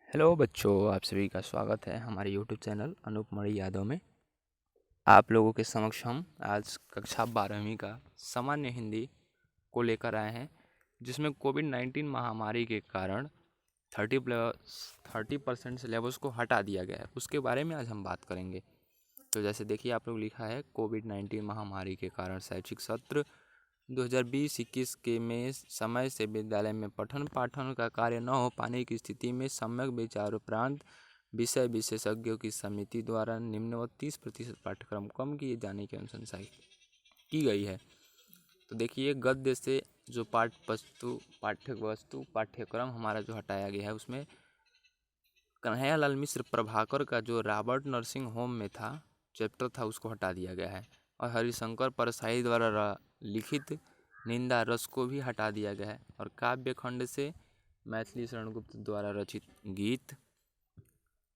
Hello बच्चों, आप सभी का स्वागत है हमारे यूट्यूब चैनल अनूप मणि यादव में। आप लोगों के समक्ष हम आज कक्षा 12वीं का सामान्य हिंदी को लेकर आए हैं, जिसमें कोविड-19 महामारी के कारण 30% सिलेबस को हटा दिया गया है। उसके बारे में आज हम बात करेंगे। तो जैसे देखिए, आप लोग लिखा है कोविड-19 महामारी के कारण शैक्षिक सत्र 2020-21 के में समय से विद्यालय में पठन पाठन का कार्य न हो पाने की स्थिति में सम्यक विचारोपरांत विषय विशेषज्ञों की समिति द्वारा निम्नवत 30% पाठ्यक्रम कम किए जाने की अनुशंसा की गई है। तो देखिए, गद्य से जो पाठ्यक्रम हमारा जो हटाया गया है, उसमें कन्हैयालाल मिश्र प्रभाकर का जो रॉबर्ट नर्सिंग होम में था चैप्टर था, उसको हटा दिया गया है। और हरिशंकर परसाई द्वारा लिखित निंदा रस को भी हटा दिया गया है। और काव्य खंड से मैथिली शरण गुप्त द्वारा रचित गीत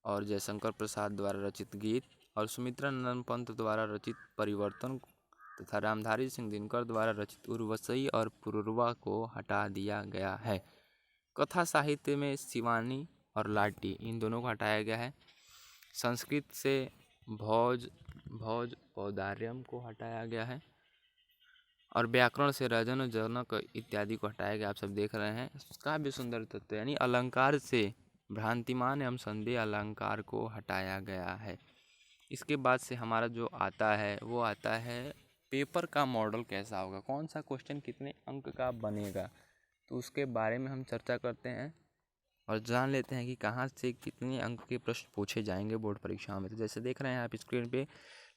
और जयशंकर प्रसाद द्वारा रचित गीत और सुमित्रा नंदन पंत द्वारा रचित परिवर्तन तथा रामधारी सिंह दिनकर द्वारा रचित उर्वशी और पुरुरवा को हटा दिया गया है। कथा साहित्य में शिवानी और लाटी, इन दोनों को हटाया गया है। संस्कृत से भोज औदार्यम को हटाया गया है। और व्याकरण से रजन जनक इत्यादि को हटाया गया। आप सब देख रहे हैं। काव्य सुंदर तत्व यानी अलंकार से भ्रांतिमान एवं संदेह अलंकार को हटाया गया है। इसके बाद से हमारा जो आता है वो आता है पेपर का मॉडल कैसा होगा, कौन सा क्वेश्चन कितने अंक का बनेगा। तो उसके बारे में हम चर्चा करते हैं और जान लेते हैं कि कहाँ से कितने अंक के प्रश्न पूछे जाएंगे बोर्ड परीक्षा में। तो जैसे देख रहे हैं आप स्क्रीन पे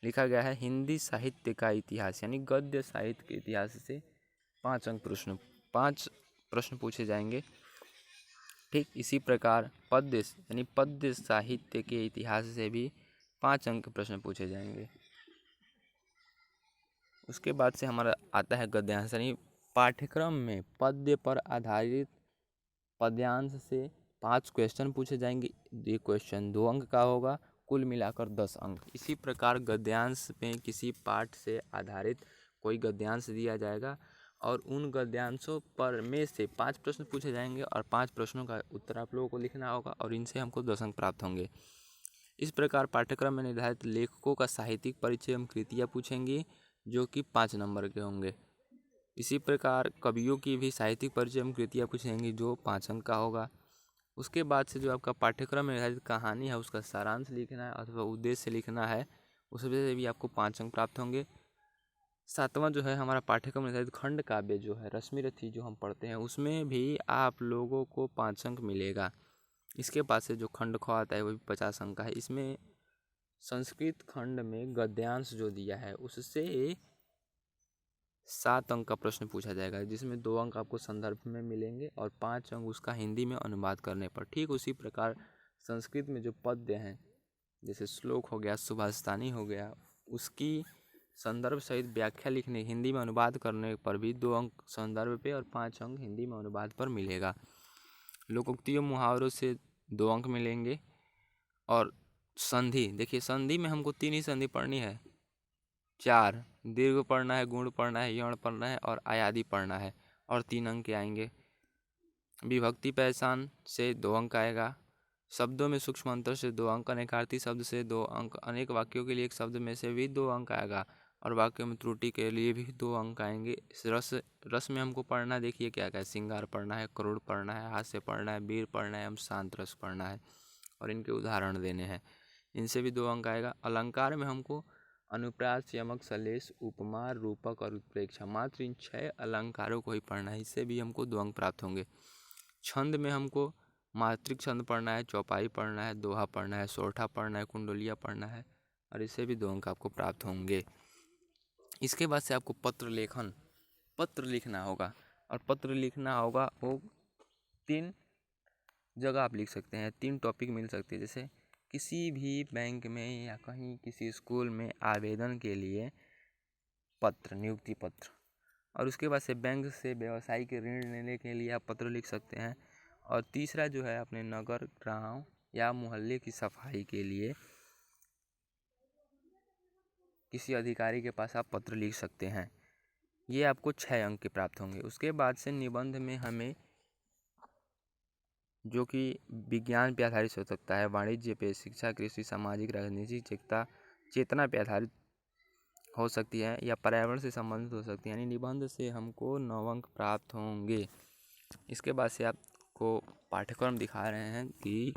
लिखा गया है हिंदी साहित्य का इतिहास, यानी गद्य साहित्य के इतिहास से 5 प्रश्न पूछे जाएंगे। ठीक इसी प्रकार पद्य यानी पद्य साहित्य के इतिहास से भी 5 अंक प्रश्न पूछे जाएंगे। उसके बाद से हमारा आता है गद्यांश, यानी पाठ्यक्रम में पद्य पर आधारित पद्यांश से 5 क्वेश्चन पूछे जाएंगे। ये क्वेश्चन 2 अंक का होगा, कुल मिलाकर 10 अंक। इसी प्रकार गद्यांश में किसी पाठ से आधारित कोई गद्यांश दिया जाएगा और उन गद्यांशों पर में से 5 प्रश्न पूछे जाएंगे और 5 प्रश्नों का उत्तर आप लोगों को लिखना होगा और इनसे हमको 10 अंक प्राप्त होंगे। इस प्रकार पाठ्यक्रम में निर्धारित लेखकों का साहित्यिक परिचय एवं कृतियाँ पूछेंगी, जो कि 5 नंबर के होंगे। इसी प्रकार कवियों की भी साहित्यिक परिचय एवं कृतियाँ पूछेंगी, जो 5 अंक का होगा। उसके बाद से जो आपका पाठ्यक्रम में निर्धारित कहानी है उसका सारांश लिखना है अथवा उद्देश्य लिखना है, उस वजह से भी आपको 5 अंक प्राप्त होंगे। 7वां जो है हमारा पाठ्यक्रम निर्धारित खंड काव्य जो है रश्मि रथी जो हम पढ़ते हैं, उसमें भी आप लोगों को 5 अंक मिलेगा। इसके बाद से जो खंड ख आता है वो भी 50 अंक का है। इसमें संस्कृत खंड में गद्यांश जो दिया है उससे 7 अंक का प्रश्न पूछा जाएगा, जिसमें 2 अंक आपको संदर्भ में मिलेंगे और 5 अंक उसका हिंदी में अनुवाद करने पर। ठीक उसी प्रकार संस्कृत में जो पद्य हैं, जैसे श्लोक हो गया, सुभाषितानी हो गया, उसकी संदर्भ सहित व्याख्या लिखने हिंदी में अनुवाद करने पर भी 2 अंक संदर्भ पे और 5 अंक हिंदी में अनुवाद पर मिलेगा। लोकोक्तियों मुहावरों से 2 अंक मिलेंगे। और संधि, देखिए संधि में हमको 3 ही संधि पढ़नी है, 4 दीर्घ पढ़ना है, गुण पढ़ना है, यौन पढ़ना है और आयादी पढ़ना है और 3 अंक के आएंगे। विभक्ति पहचान से 2 अंक आएगा। शब्दों में सूक्ष्म अंतर से 2 अंक, अनेकार्थी शब्द से 2 अंक, अनेक वाक्यों के लिए एक शब्द में से भी 2 अंक आएगा और वाक्यों में त्रुटि के लिए भी 2 अंक आएंगे। रस में हमको पढ़ना, देखिए क्या क्या है, श्रृंगार पढ़ना है, करुण पढ़ना है, हास्य पढ़ना है, वीर पढ़ना है एवं शांत रस पढ़ना है और इनके उदाहरण देने हैं, इनसे भी 2 अंक आएगा। अलंकार में हमको अनुप्रास, यमक, सलेश, उपमा, रूपक और उत्प्रेक्षा, मात्र इन 6 अलंकारों को ही पढ़ना है, इससे भी हमको 2 अंक प्राप्त होंगे। छंद में हमको मात्रिक छंद पढ़ना है, चौपाई पढ़ना है, दोहा पढ़ना है, सोरठा पढ़ना है, कुंडलिया पढ़ना है और इससे भी 2 अंक आपको प्राप्त होंगे। इसके बाद से आपको पत्र लिखना होगा और पत्र लिखना होगा वो 3 जगह आप लिख सकते हैं, 3 टॉपिक मिल सकते हैं। जैसे किसी भी बैंक में या कहीं किसी स्कूल में आवेदन के लिए पत्र, नियुक्ति पत्र, और उसके बाद से बैंक से व्यवसायिक ऋण लेने के लिए आप पत्र लिख सकते हैं। और तीसरा जो है अपने नगर, गांव या मोहल्ले की सफाई के लिए किसी अधिकारी के पास आप पत्र लिख सकते हैं। ये आपको 6 अंक के प्राप्त होंगे। उसके बाद से निबंध में हमें जो कि विज्ञान पे आधारित हो सकता है, वाणिज्य पे, शिक्षा, कृषि, सामाजिक, राजनीतिक चेतना पे आधारित हो सकती है, या पर्यावरण से संबंधित हो सकती है। यानी निबंध से हमको 9 अंक प्राप्त होंगे। इसके बाद से आपको पाठ्यक्रम दिखा रहे हैं कि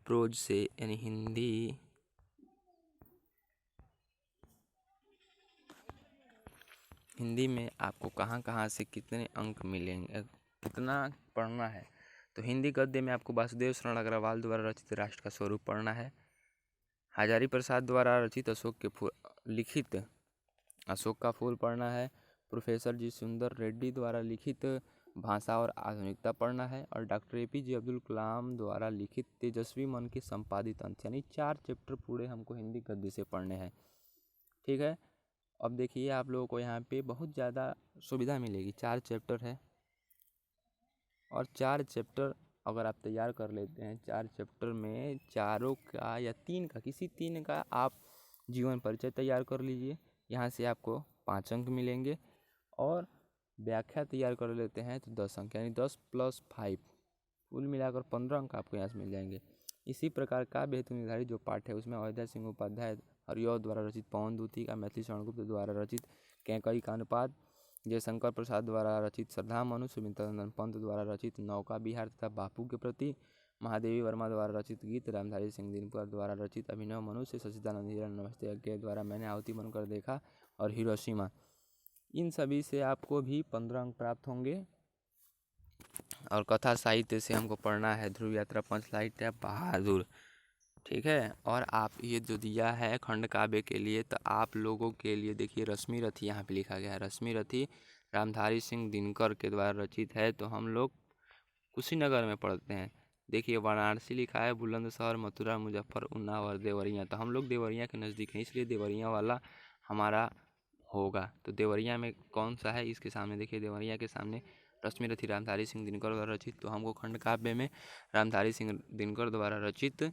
प्रोज से यानी हिंदी में आपको कहाँ कहाँ से कितने अंक मिलेंगे, कितना पढ़ना है। तो हिंदी गद्य में आपको वासुदेव शरण अग्रवाल द्वारा रचित राष्ट्र का स्वरूप पढ़ना है। हजारी प्रसाद द्वारा रचित लिखित अशोक का फूल पढ़ना है। प्रोफेसर जी सुंदर रेड्डी द्वारा लिखित भाषा और आधुनिकता पढ़ना है। और डॉक्टर APJ अब्दुल कलाम द्वारा लिखित तेजस्वी मन के संपादित अंश, यानी 4 चैप्टर पूरे हमको हिंदी गद्य से पढ़ने हैं। ठीक है, अब देखिए आप लोगों को यहाँ पे बहुत ज़्यादा सुविधा मिलेगी। 4 चैप्टर है और 4 चैप्टर अगर आप तैयार कर लेते हैं, 4 चैप्टर में चारों का या 3 का, किसी 3 का आप जीवन परिचय तैयार कर लीजिए। यहाँ से आपको 5 अंक मिलेंगे। और व्याख्या तैयार कर लेते हैं तो 10 अंक, यानी 10 + 5 कुल मिलाकर 15 अंक आपको यहाँ से मिल जाएंगे। इसी प्रकार काव्य हेतु निर्धारित जो पाठ है उसमें अयोध्या सिंह उपाध्याय हरिऔध द्वारा रचित पवन दूती का, मैथिली शरणगुप्त द्वारा रचित कैकेयी का अनुपात, जयशंकर प्रसाद द्वारा रचित श्रद्धा मनु, सुमित्रानंद पंत द्वारा रचित नौका विहार तथा बापू के प्रति, महादेवी वर्मा द्वारा रचित गीत, रामधारी सिंह दिनकर द्वारा रचित अभिनव मनुष्य, सच्चिदानंद हिरण नमस्ते यज्ञ द्वारा मैंने आहुति बनकर देखा, और हिरोशिमा। इन सभी से आपको भी 15 अंक प्राप्त होंगे। और कथा साहित्य से हमको पढ़ना है ध्रुव यात्रा, पंचसाहित्य, बहादुर। ठीक है, और आप ये जो दिया है खंड काव्य के लिए, तो आप लोगों के लिए देखिए रश्मि रथी यहाँ पे लिखा गया है। रश्मि रथी रामधारी सिंह दिनकर के द्वारा रचित है। तो हम लोग कुशीनगर में पढ़ते हैं। देखिए वाराणसी लिखा है, बुलंदशहर, मथुरा, मुजफ्फर, उन्नाव और देवरिया। तो हम लोग देवरिया के नज़दीक हैं, इसलिए देवरिया वाला हमारा होगा। तो देवरिया में कौन सा है, इसके सामने देखिए देवरिया के सामने रश्मि रथी रामधारी सिंह दिनकर द्वारा रचित। तो हमको खंड काव्य में रामधारी सिंह दिनकर द्वारा रचित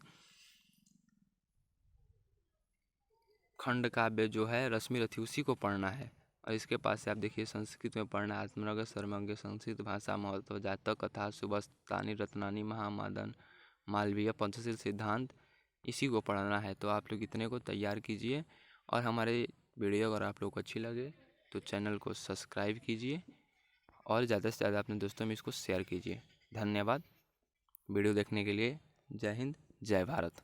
खंड काव्य जो है रश्मि रथी, उसी को पढ़ना है। और इसके पास से आप देखिए संस्कृत में पढ़ना है आत्मनगर, सर्वज्ञ, संस्कृत भाषा महत्व, जातक कथा, सुबस्तानी, रत्नानी, महामादन, मालवीय, पंचशील सिद्धांत, इसी को पढ़ना है। तो आप लोग इतने को तैयार कीजिए। और हमारे वीडियो अगर आप लोग को अच्छी लगे तो चैनल को सब्सक्राइब कीजिए और ज़्यादा से ज़्यादा अपने दोस्तों में इसको शेयर कीजिए। धन्यवाद वीडियो देखने के लिए। जय हिंद, जय भारत।